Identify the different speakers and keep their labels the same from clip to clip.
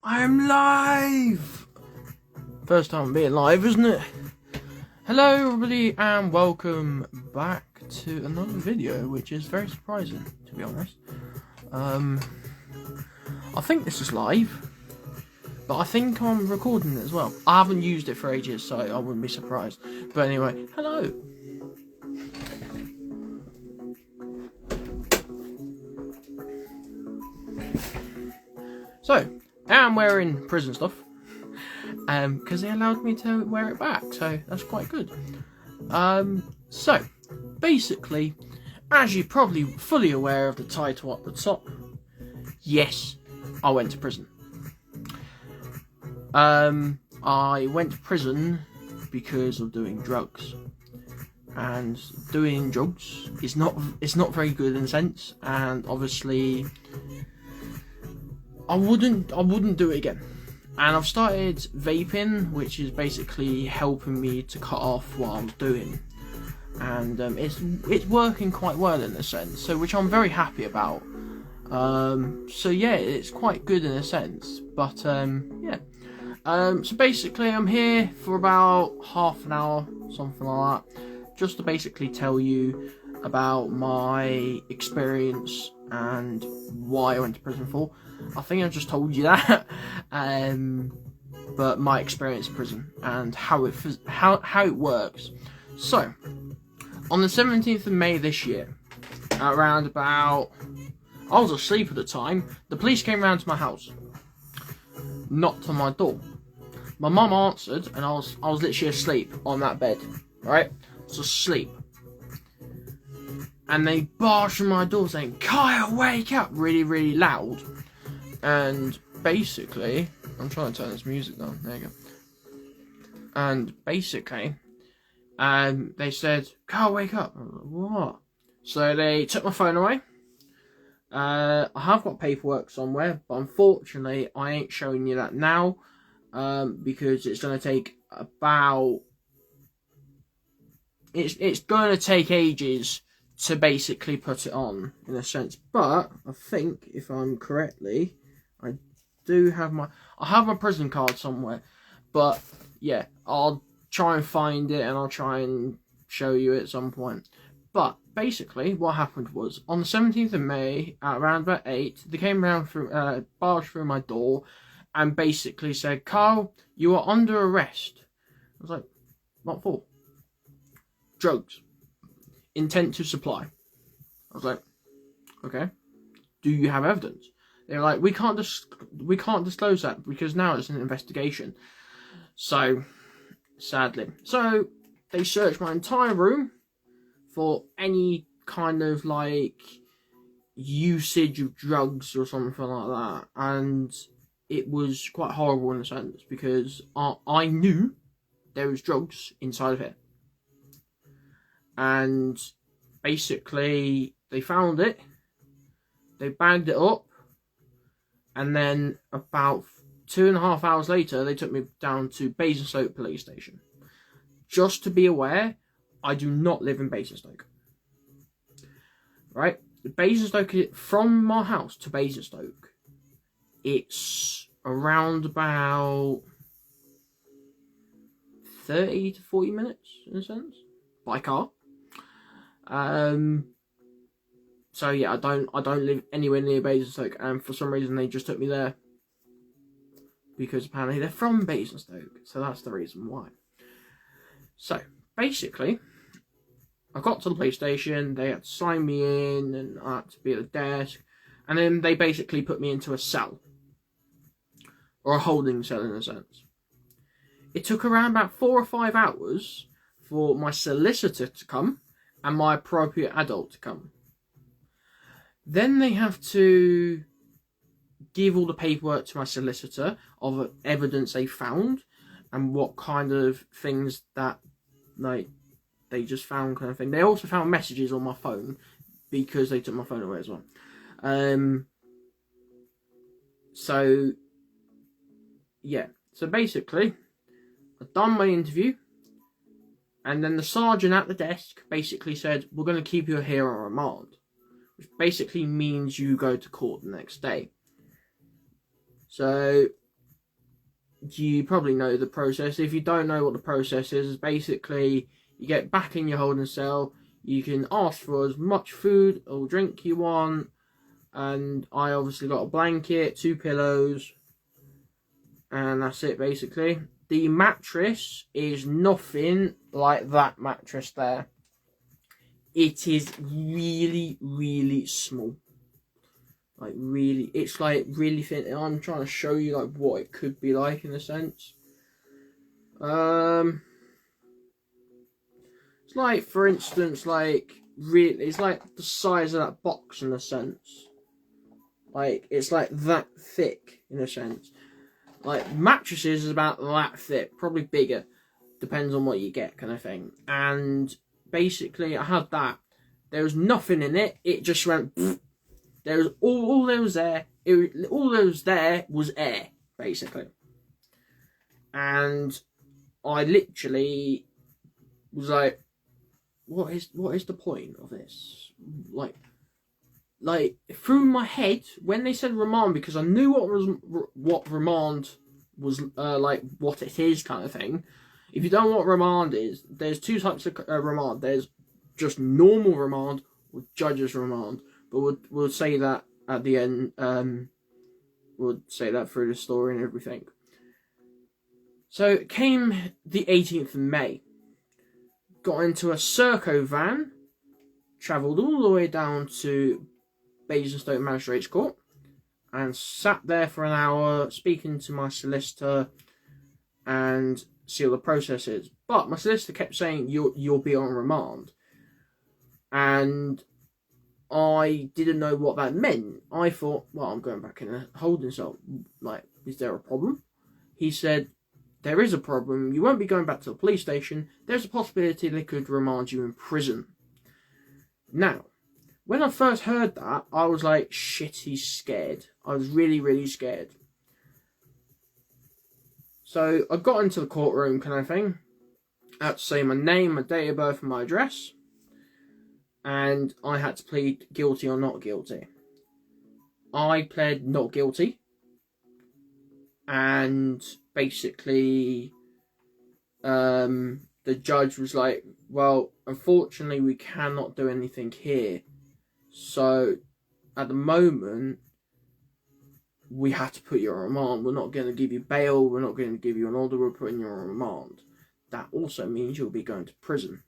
Speaker 1: I'm live! First time being live, isn't it? Hello everybody and welcome back to another video, which is very surprising, to be honest. I think this is live, but I think I'm recording it as well. I haven't used it for ages, so I wouldn't be surprised. But anyway, hello! So, now I'm wearing prison stuff, because they allowed me to wear it back, so that's quite good. So, basically, as you're probably fully aware of the title at the top, yes, I went to prison. I went to prison because of doing drugs. And doing drugs is not very good in a sense, and obviously I wouldn't do it again. And I've started vaping, which is basically helping me to cut off what I was doing, and it's working quite well in a sense. So which I'm very happy about. So yeah, it's quite good in a sense. But yeah. So basically, I'm here for about half an hour, something like that, just to basically tell you about my experience and why I went to prison for. I think I just told you that, but my experience in prison and how it works. So, on the 17th of May this year, around about, I was asleep at the time, the police came round to my house, knocked on my door. My mum answered, and I was literally asleep on that bed, right? I was asleep. And they barged on my door saying, "Kyle, wake up!" really, really loud. And basically, I'm trying to turn this music down. There you go. And basically, they said, "Kyle, wake up." I was like, "What?" So they took my phone away. I have got paperwork somewhere, but unfortunately, I ain't showing you that now, because it's going to take about... It's going to take ages to basically put it on, in a sense. But I think, if I'm correctly, I have my prison card somewhere. But yeah, I'll try and find it and I'll try and show you it at some point. But basically, what happened was, on the 17th of May, at around about 8, they came around through, barged through my door, and basically said, "Carl, you are under arrest." I was like, "What for?" "Drugs. Intent to supply." I was like, "Okay. Do you have evidence?" They were like, we can't disclose that because now it's an investigation." So, sadly. So, they searched my entire room for any kind of, like, usage of drugs or something like that. And it was quite horrible in a sense, because I knew there was drugs inside of it. And basically, they found it, they bagged it up, and then about 2.5 hours later, they took me down to Basingstoke police station. Just to be aware, I do not live in Basingstoke. Right? Basingstoke, from my house to Basingstoke, it's around about 30 to 40 minutes, in a sense, by car. So yeah, I don't live anywhere near Basingstoke, and for some reason they just took me there, because apparently they're from Basingstoke, so that's the reason why. So basically, I got to the police station, they had to sign me in, and I had to be at the desk, and then they basically put me into a cell, or a holding cell in a sense. It took around about 4 or 5 hours for my solicitor to come and my appropriate adult to come. Then they have to give all the paperwork to my solicitor of evidence they found and what kind of things that, like, they just found, kind of thing. They also found messages on my phone because they took my phone away as well. So yeah, so basically, I've done my interview, and then the sergeant at the desk basically said, "We're going to keep you here on remand," which basically means you go to court the next day. So you probably know the process. If you don't know what the process is, basically you get back in your holding cell. You can ask for as much food or drink you want, and I obviously got a blanket, 2 pillows, and that's it basically. The mattress is nothing like that mattress there. It is really, really small. Like really, it's like really thin. I'm trying to show you like what it could be like in a sense. It's like, for instance, like really, it's like the size of that box in a sense. Like it's like that thick in a sense. Like mattresses is about that thick, probably bigger, depends on what you get, kind of thing. And basically, I had that. There was nothing in it. It just went. Pfft. There was all there was there. All there was there was air, basically. And I literally was like, "What is the point of this?" Like through my head when they said remand, because I knew what remand was like, what it is, kind of thing. If you don't know what remand is, there's 2 types of remand. There's just normal remand or judge's remand. But we'll say that at the end. We'll say that through the story and everything. So it came the 18th of May. Got into a Serco van. Travelled all the way down to Basingstoke Magistrates Court. And sat there for an hour speaking to my solicitor and see what the process is. But my solicitor kept saying, you'll be on remand. And I didn't know what that meant. I thought, well, I'm going back in a holding cell. Like, is there a problem? He said, there is a problem. You won't be going back to the police station. There's a possibility they could remand you in prison. Now, when I first heard that, I was like, shit, he's scared. I was really, really scared. So I got into the courtroom, kind of thing. I had to say my name, my date of birth, and my address. And I had to plead guilty or not guilty. I pled not guilty. And basically, the judge was like, well, unfortunately, we cannot do anything here. So, at the moment, we have to put you on remand. We're not going to give you bail. We're not going to give you an order. We're putting you on remand. That also means you'll be going to prison.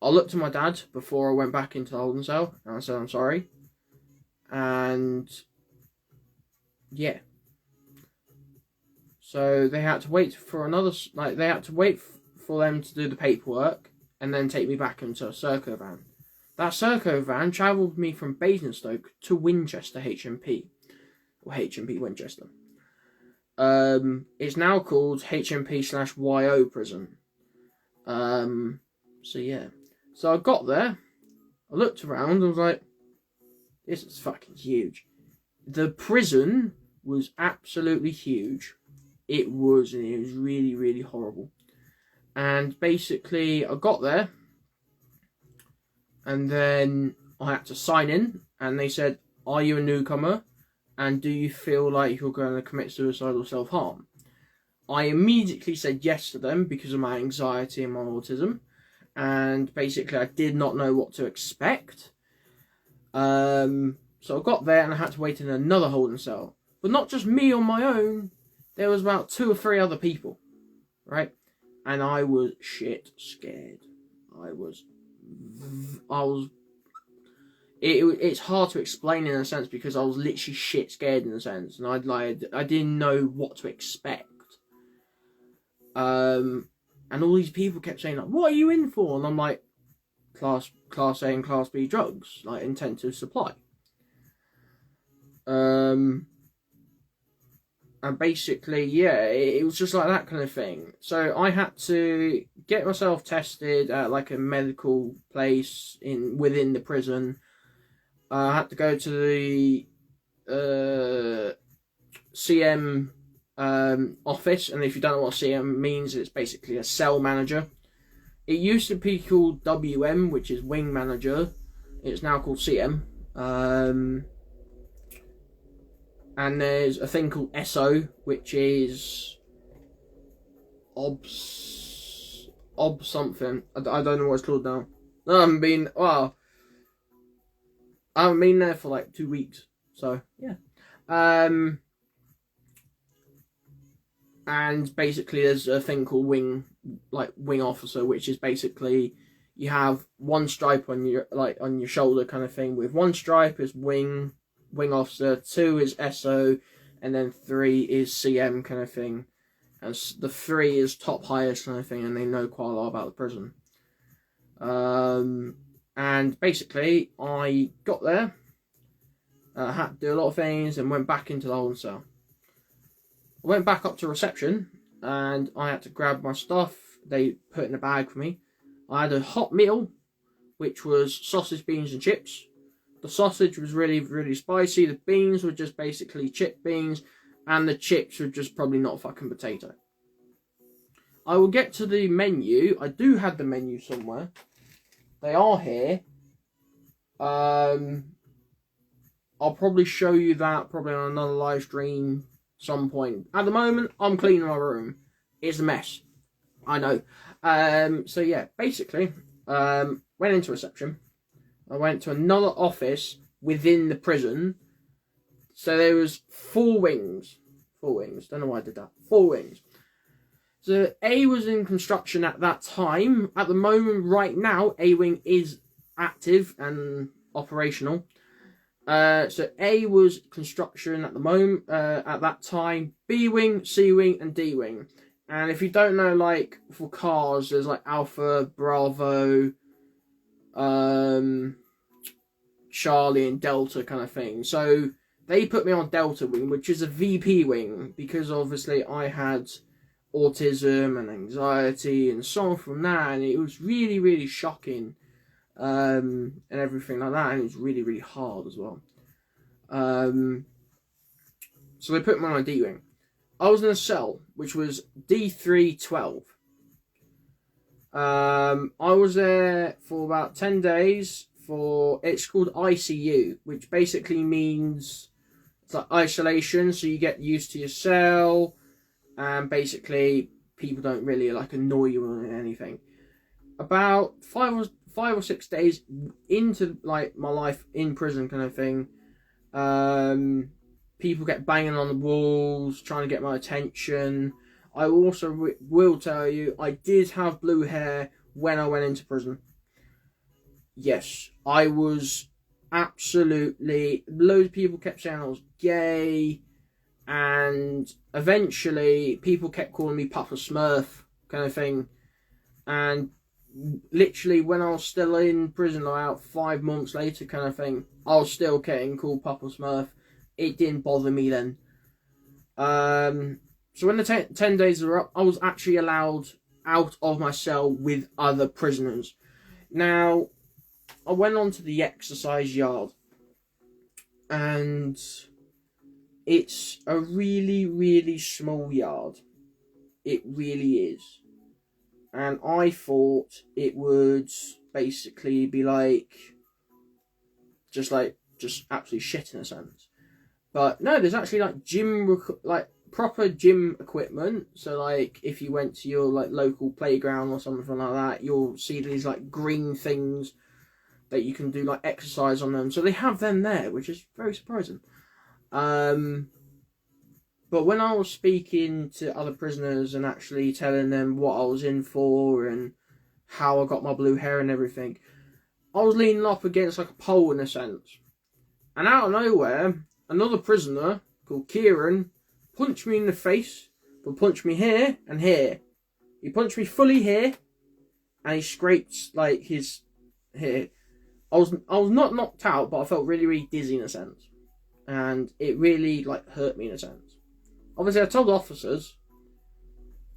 Speaker 1: I looked at my dad before I went back into the holding cell, and I said, I'm sorry. And, yeah. So, they had to wait for they had to wait for them to do the paperwork, and then take me back into a Serco van. That Serco van travelled me from Basingstoke to Winchester HMP, or HMP Winchester. It's now called HMP/YO prison. So yeah. So I got there, I looked around, and was like, this is fucking huge. The prison was absolutely huge. It was really, really horrible. And basically, I got there, and then I had to sign in, and they said, are you a newcomer? And do you feel like you're going to commit suicide or self-harm? I immediately said yes to them because of my anxiety and my autism. And basically, I did not know what to expect. So I got there and I had to wait in another holding cell. But not just me on my own. There was about 2 or 3 other people. Right? And I was shit scared. It's hard to explain in a sense because I was literally shit scared in a sense. And I didn't know what to expect. And all these people kept saying, like, what are you in for? And I'm like, Class A and Class B drugs, like intent to supply. And basically, yeah, it was just like that kind of thing. So I had to get myself tested at like a medical place within the prison. I had to go to the CM office, and if you don't know what CM means, it's basically a cell manager. It used to be called WM, which is wing manager. It's now called CM. and there's a thing called SO, which is ob something. I don't know what it's called now. No, I haven't been there for like 2 weeks, so yeah. And basically there's a thing called wing officer, which is basically you have one stripe on your shoulder kind of thing. With one stripe is wing officer, 2 is SO, and then 3 is CM kind of thing. And the 3 is top highest kind of thing, and they know quite a lot about the prison. And basically I got there, had to do a lot of things, and went back into the holding cell. I went back up to reception, and I had to grab my stuff. They put it in a bag for me. I had a hot meal, which was sausage, beans, and chips. The sausage was really, really spicy. The beans were just basically chip beans, and the chips were just probably not a fucking potato. I will get to the menu. I do have the menu somewhere. They are here. I'll probably show you that probably on another live stream some point. At the moment, I'm cleaning my room. It's a mess. I know. So yeah, basically, went into reception. I went to another office within the prison. So there was 4 wings. 4 wings. Don't know why I did that. 4 wings. So A was in construction at that time. At the moment, right now, A wing is active and operational. So A was construction at the moment, at that time. B wing, C wing, and D wing. And if you don't know, like, for cars, there's like Alpha, Bravo, Charlie, and Delta kind of thing. So they put me on Delta wing, which is a VP wing, because obviously I had autism and anxiety and so on from that, and it was really, really shocking. And everything like that, and it was really, really hard as well. So they put me on a D wing. I was in a cell which was D312. I was there for about 10 days. It's called ICU, which basically means it's like isolation, so you get used to your cell, and basically people don't really like annoy you or anything. About 5 or 6 days into like my life in prison kind of thing, people get banging on the walls trying to get my attention. I also will tell you, I did have blue hair when I went into prison. Yes, I was absolutely, loads of people kept saying I was gay, and eventually people kept calling me Papa Smurf kind of thing. And literally, when I was still in prison, about 5 months later kind of thing, I was still getting called Papa Smurf. It didn't bother me then. So when the 10 days were up, I was actually allowed out of my cell with other prisoners. Now, I went on to the exercise yard, and it's a really, really small yard. It really is. And I thought it would basically be just absolutely shit in a sense. But no, there's actually proper gym equipment. So like if you went to your like local playground or something like that, you'll see these like green things that you can do like exercise on them. So they have them there, which is very surprising. But when I was speaking to other prisoners and actually telling them what I was in for and how I got my blue hair and everything, I was leaning up against like a pole in a sense. And out of nowhere, another prisoner called Kieran punched me in the face, but punched me here and here. He punched me fully here, and he scraped like his here. I was not knocked out, but I felt really, really dizzy in a sense. And it really like hurt me in a sense. Obviously, I told officers,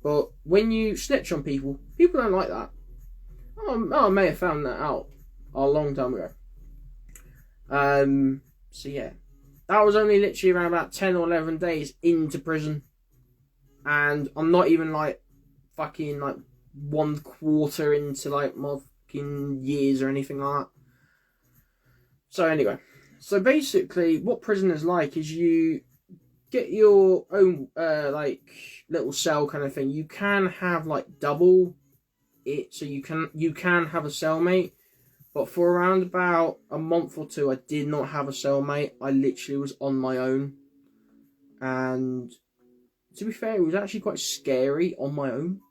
Speaker 1: but when you snitch on people, people don't like that. I may have found that out a long time ago. So yeah, that was only literally around about 10 or 11 days into prison, and I'm not even like fucking like 1/4 into like my fucking years or anything like that. So anyway, so basically, what prison is like is you get your own like little cell kind of thing, you can have like double it, so you can have a cellmate. But for around about a month or two, I did not have a cellmate. I literally was on my own, and to be fair, it was actually quite scary on my own.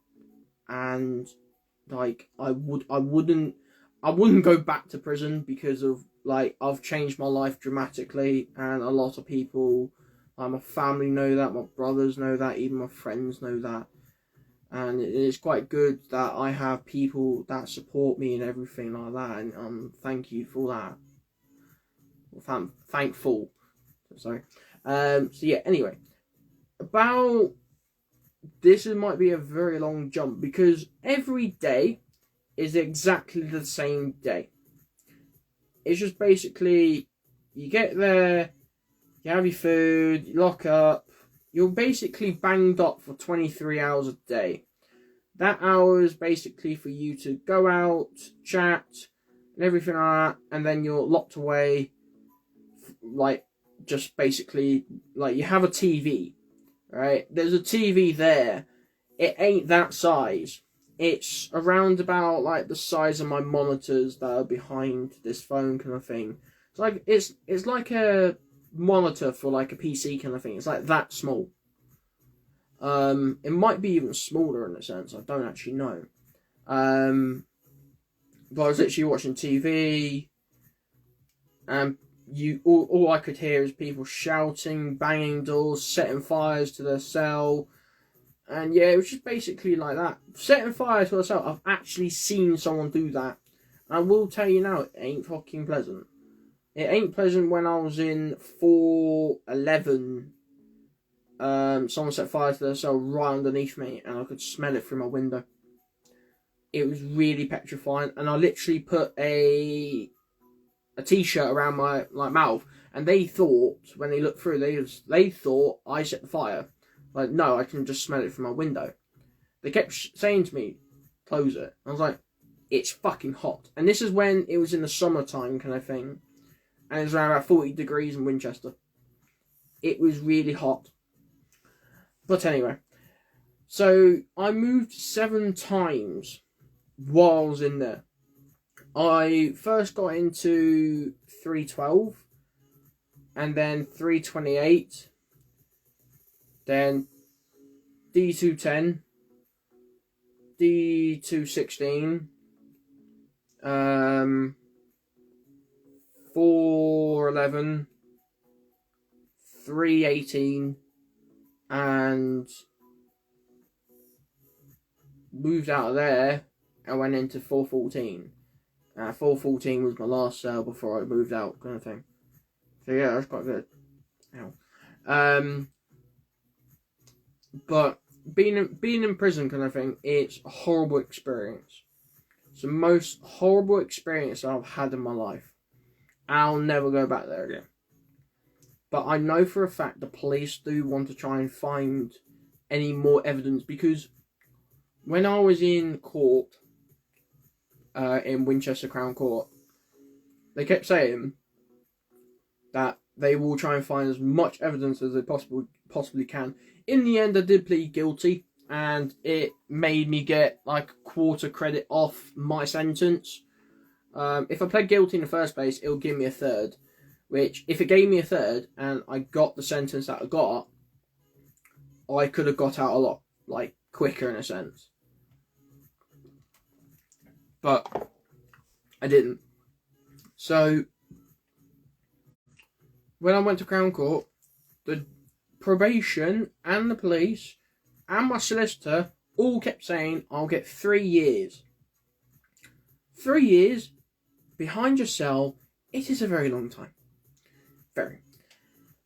Speaker 1: And like I wouldn't go back to prison because of like I've changed my life dramatically, and a lot of people, like my family know that, my brothers know that, even my friends know that, and it is quite good that I have people that support me and everything like that, and thank you for that. Well, thankful. Sorry. So yeah. Anyway, about this might be a very long jump because every day is exactly the same day. It's just basically you get there, you have your food, you lock up, you're basically banged up for 23 hours a day. That hour is basically for you to go out, chat, and everything like that, and then you're locked away, like, just basically, like, you have a TV, right? There's a TV there. It ain't that size. It's around about, like, the size of my monitors that are behind this phone kind of thing. It's like a monitor for, like, a PC kind of thing. It's, like, that small. It might be even smaller in a sense. I don't actually know. But I was literally watching TV, and all I could hear is people shouting, banging doors, setting fires to their cell, and yeah, it was just basically like that. Setting fire to a cell. I've actually seen someone do that. I will tell you now, it ain't fucking pleasant. It ain't pleasant. When I was in 411, someone set fire to their cell right underneath me, and I could smell it through my window. It was really petrifying, and I literally put a t-shirt around my mouth, and they thought when they looked through, they thought I set the fire. Like, no, I can just smell it from my window. They kept saying to me, close it. I was like, it's fucking hot. And this is when it was in the summertime kind of thing, and it was around about 40 degrees in Winchester. It was really hot. But anyway, so I moved 7 times while I was in there. I first got into 312, and then 328, then D210, D216, 411, 318, and moved out of there and went into 414. 414 was my last cell before I moved out, kind of thing. So yeah, that's quite good. Ow. But being in prison, kind of thing, it's a horrible experience. It's the most horrible experience I've had in my life. I'll never go back there again. But I know for a fact the police do want to try and find any more evidence, because when I was in court, in Winchester Crown Court, they kept saying that they will try and find as much evidence as they possibly can. In the end, I did plead guilty, and it made me get like a quarter credit off my sentence. If I pled guilty in the first place, it would give me a third. Which, if it gave me a third and I got the sentence that I got, I could have got out a lot quicker in a sense. But I didn't. So when I went to Crown Court, the probation and the police and my solicitor all kept saying I'll get 3 years. 3 years behind your cell, it is a very long time. Very.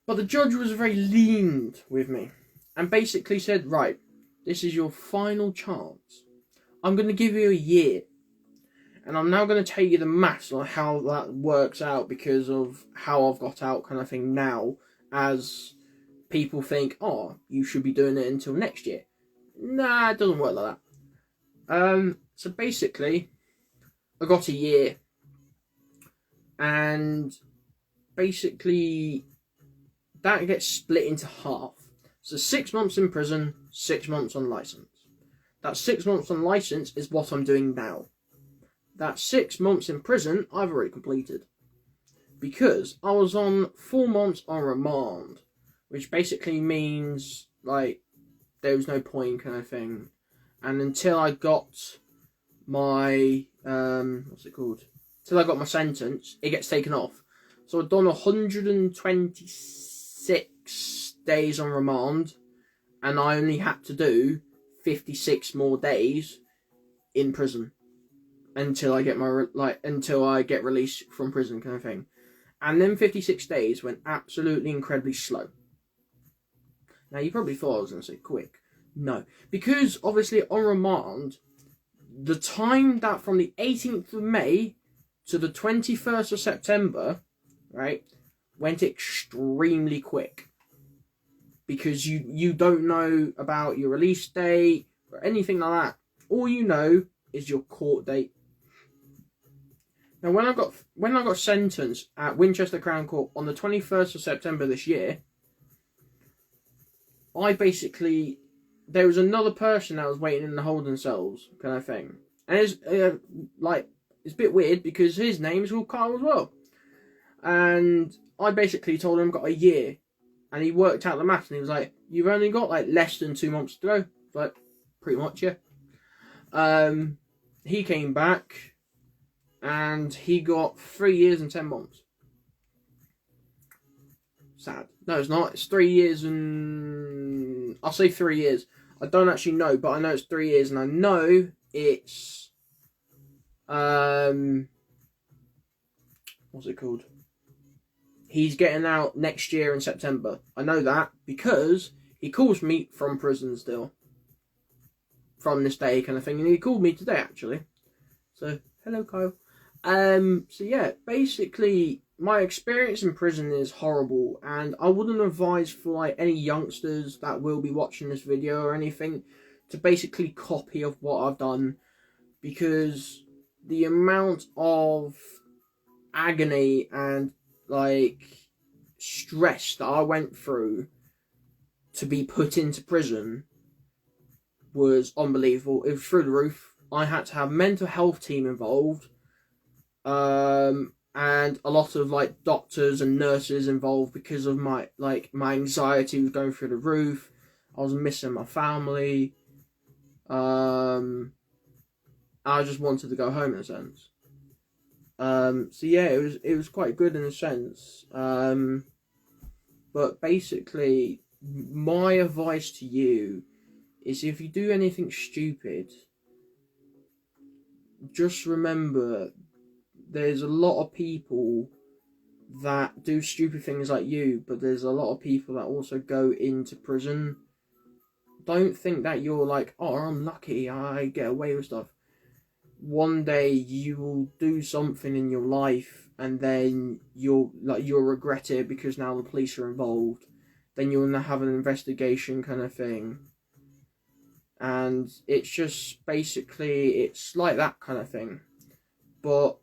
Speaker 1: But the judge was very lenient with me and basically said, right, this is your final chance. I'm going to give you a year. And I'm now going to tell you the maths on how that works out because of how I've got out kind of thing now, as people think, oh, you should be doing it until next year. Nah, it doesn't work like that. So basically, I got a year. And basically, that gets split into half. So 6 months in prison, 6 months on licence. That 6 months on licence is what I'm doing now. That 6 months in prison, I've already completed. Because I was on 4 months on remand, which basically means, like, there was no point kind of thing. And until I got my, Until I got my sentence, it gets taken off. So I've done 126 days on remand, and I only had to do 56 more days in prison until I get until I get released from prison kind of thing. And then 56 days went absolutely incredibly slow. Now you probably thought I was going to say quick. No, because obviously on remand, the time that from the 18th of May to the 21st of September, right, went extremely quick. Because you don't know about your release date or anything like that. All you know is your court date. Now, when I got sentenced at Winchester Crown Court on the 21st of September this year, there was another person that was waiting in the holding cells kind of thing. And it's a bit weird because his name is called Carl as well. And I basically told him I got a year. And he worked out the maths and he was like, you've only got like less than 2 months to go. Like, pretty much, yeah. He came back and he got 3 years and 10 months. Sad. No, it's not. It's 3 years and... I'll say 3 years. I don't actually know, but I know it's 3 years and I know it's... What's it called? He's getting out next year in September. I know that because he calls me from prison still. From this day kind of thing. And he called me today actually. So, hello Kyle. So yeah, basically my experience in prison is horrible. And I wouldn't advise for like any youngsters that will be watching this video or anything to basically copy of what I've done. Because the amount of agony and like stress that I went through to be put into prison was unbelievable. It was through the roof. I had to have a mental health team involved, and a lot of like doctors and nurses involved because of my anxiety was going through the roof. I was missing my family. I just wanted to go home in a sense. So yeah, it was quite good in a sense. But basically, my advice to you is if you do anything stupid, just remember there's a lot of people that do stupid things like you, but there's a lot of people that also go into prison. Don't think that you're like, oh, I'm lucky, I get away with stuff. One day you will do something in your life and then you'll regret it because now the police are involved. Then you'll now have an investigation kind of thing. And it's just basically, it's like that kind of thing. But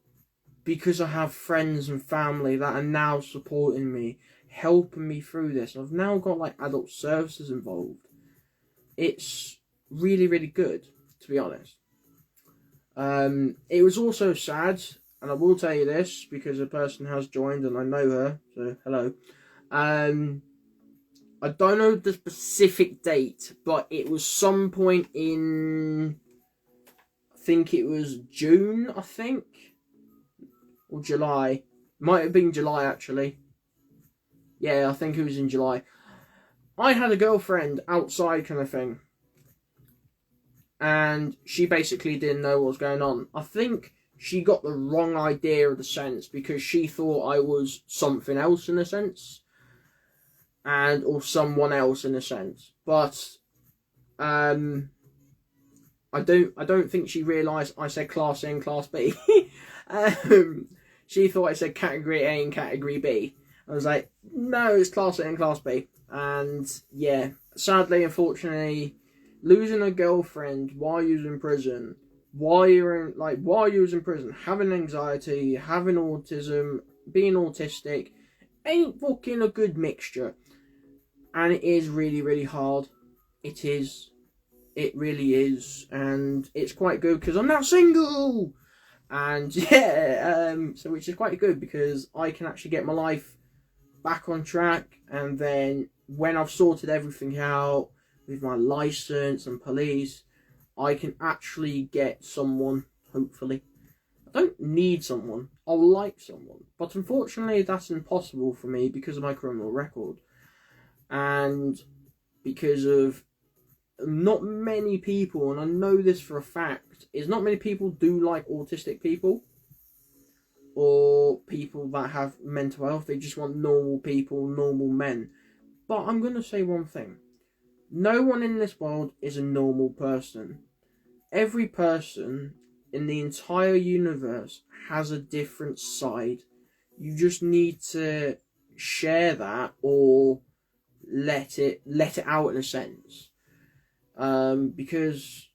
Speaker 1: because I have friends and family that are now supporting me, helping me through this, I've now got like adult services involved. It's really, really good, to be honest. It was also sad, and I will tell you this because a person has joined and I know her, so hello. I don't know the specific date, but it was some point in, I think it was June, or July. Might have been July actually. Yeah, I think it was in July. I had a girlfriend outside kind of thing. And she basically didn't know what was going on. I think she got the wrong idea of the sense because she thought I was something else in a sense. Or someone else in a sense. But I don't think she realised I said Class A and Class B. She thought I said Category A and Category B. I was like, no, it's Class A and Class B. And yeah, sadly, unfortunately, losing a girlfriend while you was in prison, while you was in prison, having anxiety, having autism, being autistic, ain't fucking a good mixture. and it is really, really hard. It is. It really is, and it's quite good because I'm now single, and yeah, so which is quite good because I can actually get my life back on track, and then when I've sorted everything out with my license and police, I can actually get someone. Hopefully, I don't need someone. I'll like someone, but unfortunately, that's impossible for me because of my criminal record, and because of not many people, and I know this for a fact, is not many people do like autistic people or people that have mental health. They just want normal people, normal men. But I'm going to say one thing. No one in this world is a normal person. Every person in the entire universe has a different side. You just need to share that or let it out in a sense. Because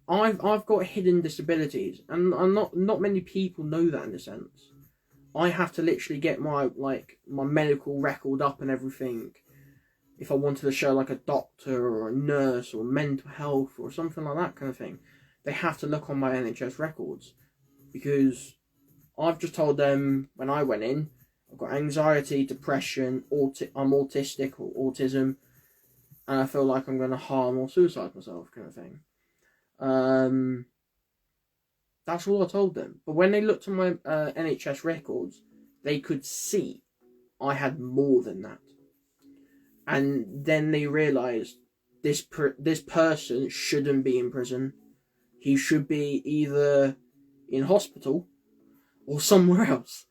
Speaker 1: I've got hidden disabilities, and not many people know that in a sense. I have to literally get my medical record up and everything. If I wanted to show like a doctor or a nurse or mental health or something like that kind of thing, they have to look on my NHS records, because I've just told them when I went in, I've got anxiety, depression, I'm autistic or autism, and I feel like I'm going to harm or suicide myself kind of thing. That's all I told them. But when they looked at my NHS records, they could see I had more than that. And then they realised this person shouldn't be in prison. He should be either in hospital or somewhere else.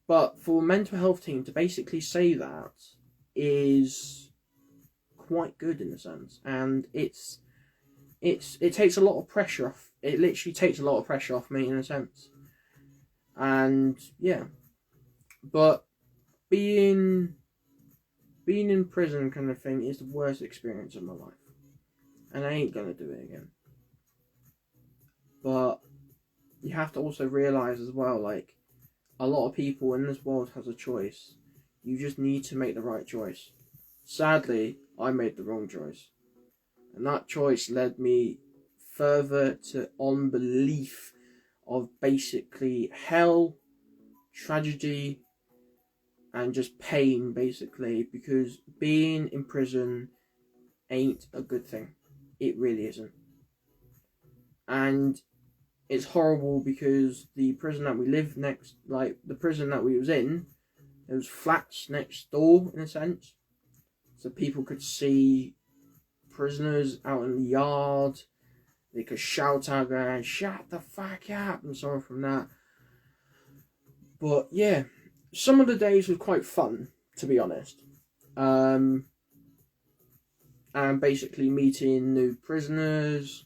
Speaker 1: But for a mental health team to basically say that is quite good in a sense, and it takes a lot of pressure off. It literally takes a lot of pressure off me in a sense, and yeah. But being in prison kind of thing is the worst experience of my life, and I ain't gonna do it again. But you have to also realise as well, like, a lot of people in this world has a choice. You just need to make the right choice. Sadly, I made the wrong choice. And that choice led me further to unbelief of basically hell, tragedy, and just pain, basically, because being in prison ain't a good thing. It really isn't. And it's horrible because the prison that we lived next, like the prison that we was in, there was flats next door in a sense, so people could see prisoners out in the yard. They could shout out, going, "Shut the fuck up!" and so on from that. But yeah, some of the days were quite fun, to be honest. And basically meeting new prisoners.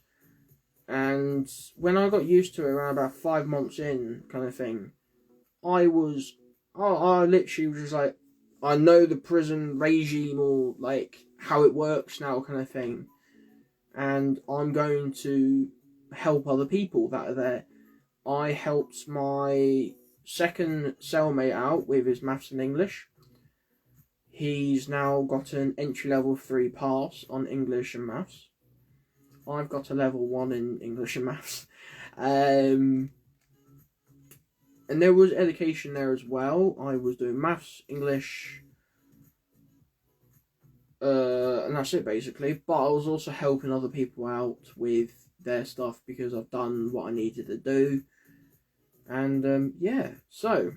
Speaker 1: And when I got used to it, around about 5 months in, kind of thing, I literally was just like, I know the prison regime or like how it works now, kind of thing, and I'm going to help other people that are there. I helped my second cellmate out with his maths and English. He's now got an entry level 3 pass on English and maths. I've got a level 1 in English and maths. And there was education there as well. I was doing maths, English, and that's it basically. But I was also helping other people out with their stuff because I've done what I needed to do. And yeah, so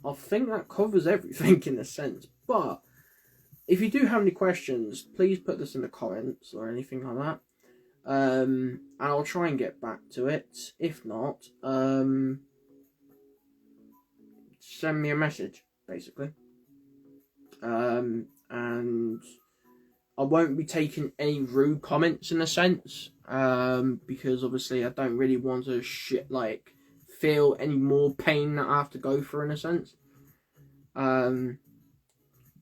Speaker 1: I think that covers everything in a sense. But if you do have any questions, please put this in the comments or anything like that. And I'll try and get back to it. If not, send me a message, basically. And I won't be taking any rude comments in a sense, because obviously I don't really want to feel any more pain that I have to go through in a sense.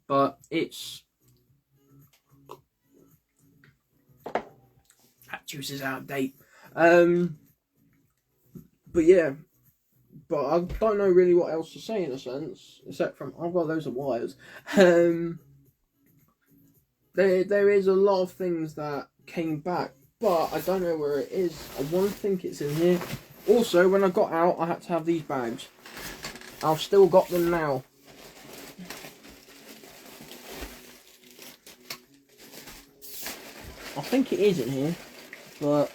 Speaker 1: But it's that juice is out of date. But yeah, but I don't know really what else to say in a sense, except from I've got loads of wires. There is a lot of things that came back, but I don't know where it is. I want to think it's in here. Also, when I got out, I had to have these bags. I've still got them now. I think it is in here, but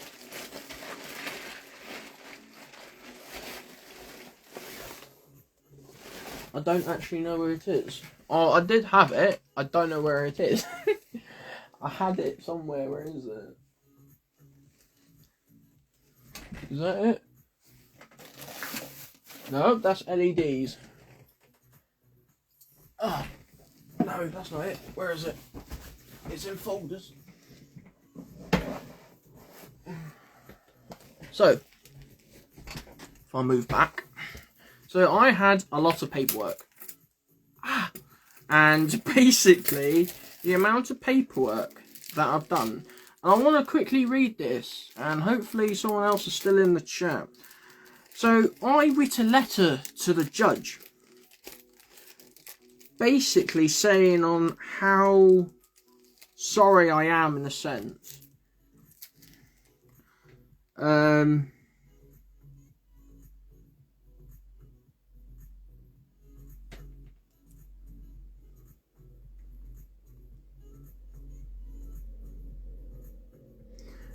Speaker 1: I don't actually know where it is. Oh, I did have it. I don't know where it is. I had it somewhere. Where is it? Is that it? No, that's LEDs. Oh, no, that's not it. Where is it? It's in folders. So, if I move back. So I had a lot of paperwork. And basically, the amount of paperwork that I've done. And I want to quickly read this. And hopefully someone else is still in the chat. So, I wrote a letter to the judge. Basically saying on how sorry I am in a sense.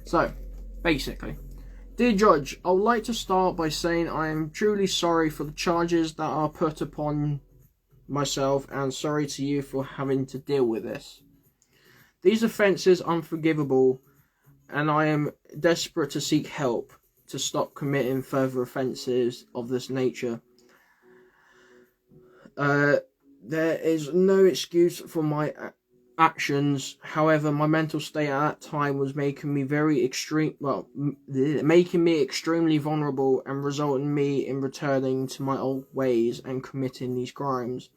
Speaker 1: So, basically, dear Judge, I would like to start by saying I am truly sorry for the charges that are put upon myself and sorry to you for having to deal with this. These offences are unforgivable and I am desperate to seek help to stop committing further offences of this nature. There is no excuse for my actions. However, my mental state at that time was making me making me extremely vulnerable and resulting me in returning to my old ways and committing these crimes.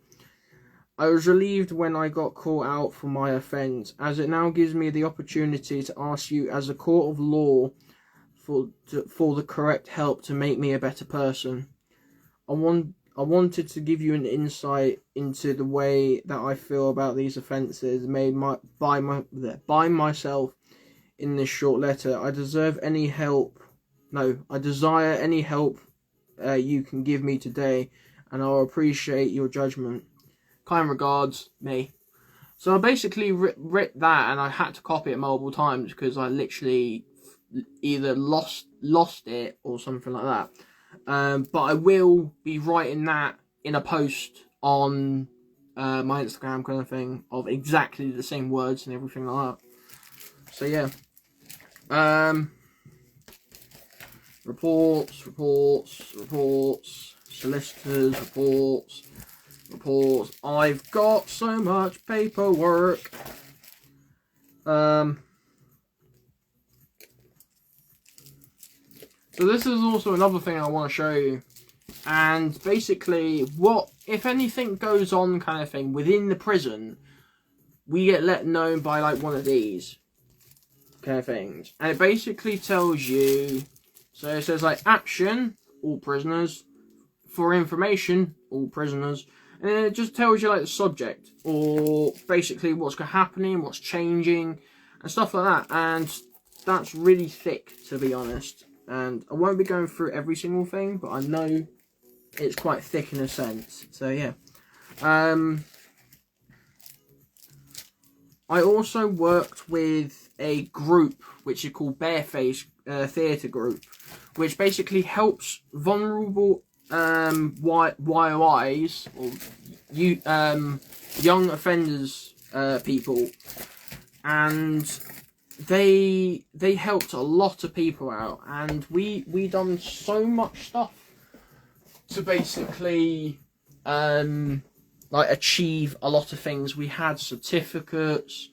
Speaker 1: I was relieved when I got caught out for my offence, as it now gives me the opportunity to ask you as a court of law for the correct help to make me a better person. I wanted to give you an insight into the way that I feel about these offences made by myself in this short letter. I desire any help you can give me today, and I'll appreciate your judgment. Kind regards, me. So I basically writ that, and I had to copy it multiple times because I literally either lost it or something like that. But I will be writing that in a post on my Instagram kind of thing of exactly the same words and everything like that. So yeah. Reports, solicitors, reports. I've got so much paperwork. So this is also another thing I want to show you. And basically, what, if anything goes on kind of thing within the prison, we get let know by like one of these kind of things. And it basically tells you, so it says like action, all prisoners, for information, all prisoners. And then it just tells you like the subject, or basically what's happening, what's changing, and stuff like that. And that's really thick, to be honest. And I won't be going through every single thing, but I know it's quite thick in a sense. So yeah. I also worked with a group which is called Bareface Theatre Group, which basically helps vulnerable YOIs or young offenders people, and they helped a lot of people out, and we done so much stuff to basically like achieve a lot of things. We had certificates,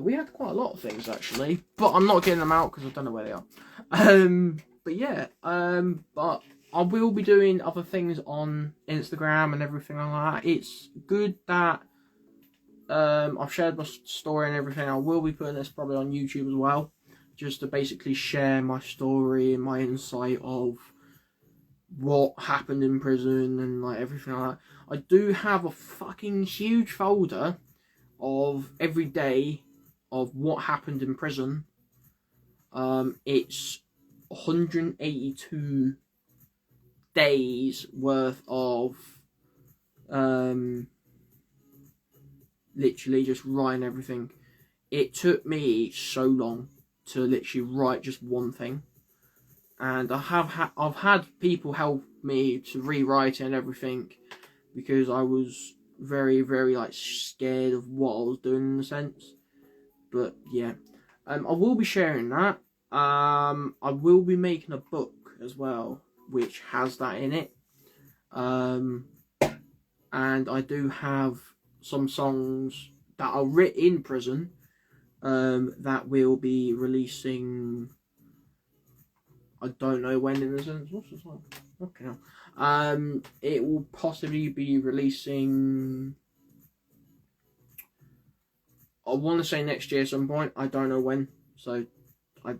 Speaker 1: we had quite a lot of things actually, but I'm not getting them out because I don't know where they are. But yeah, but I will be doing other things on Instagram and everything like that. It's good that I've shared my story and everything. I will be putting this probably on YouTube as well, just to basically share my story and my insight of what happened in prison and like everything like that. I do have a fucking huge folder of every day of what happened in prison. It's 182 days worth of literally just writing everything. It took me so long to literally write just one thing, and I've had people help me to rewrite it and everything, because I was very, very like scared of what I was doing in a sense. But yeah, I will be sharing that. I will be making a book as well, which has that in it. And I do have some songs that are written in prison, that will be releasing. I don't know when in a sense. What's the song? Okay. It will possibly be releasing. I want to say next year at some point. I don't know when. So I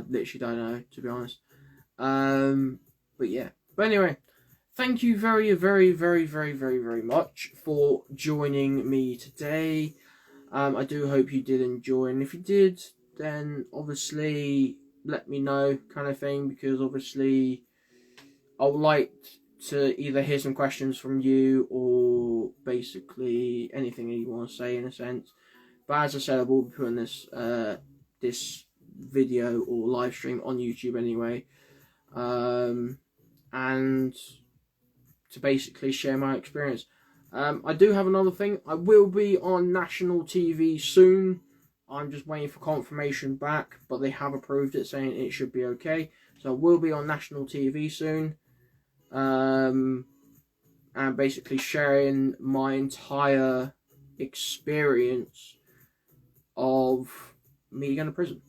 Speaker 1: literally don't know, to be honest. But yeah. But anyway, thank you very, very, very, very, very, very much for joining me today. I do hope you did enjoy, and if you did, then obviously let me know, kind of thing, because obviously I would like to either hear some questions from you or basically anything that you want to say in a sense. But as I said, I will be putting this video or live stream on YouTube anyway, and to basically share my experience. I do have another thing. I will be on national TV soon. I'm just waiting for confirmation back, but they have approved it, saying it should be okay. So I will be on national TV soon, and basically sharing my entire experience of me going to prison.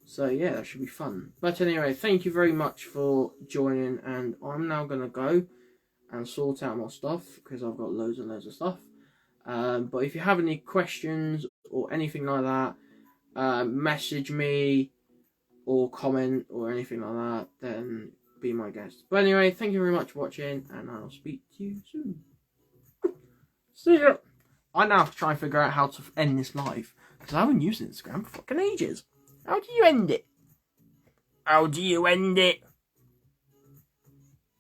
Speaker 1: So yeah, that should be fun. But anyway, thank you very much for joining, and I'm now going to go and sort out my stuff, because I've got loads and loads of stuff. But if you have any questions or anything like that, message me or comment or anything like that, then be my guest. But anyway, thank you very much for watching, and I'll speak to you soon. See ya! I now have to try and figure out how to end this live, because I haven't used Instagram for fucking ages. How do you end it? How do you end it?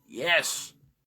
Speaker 1: Yes!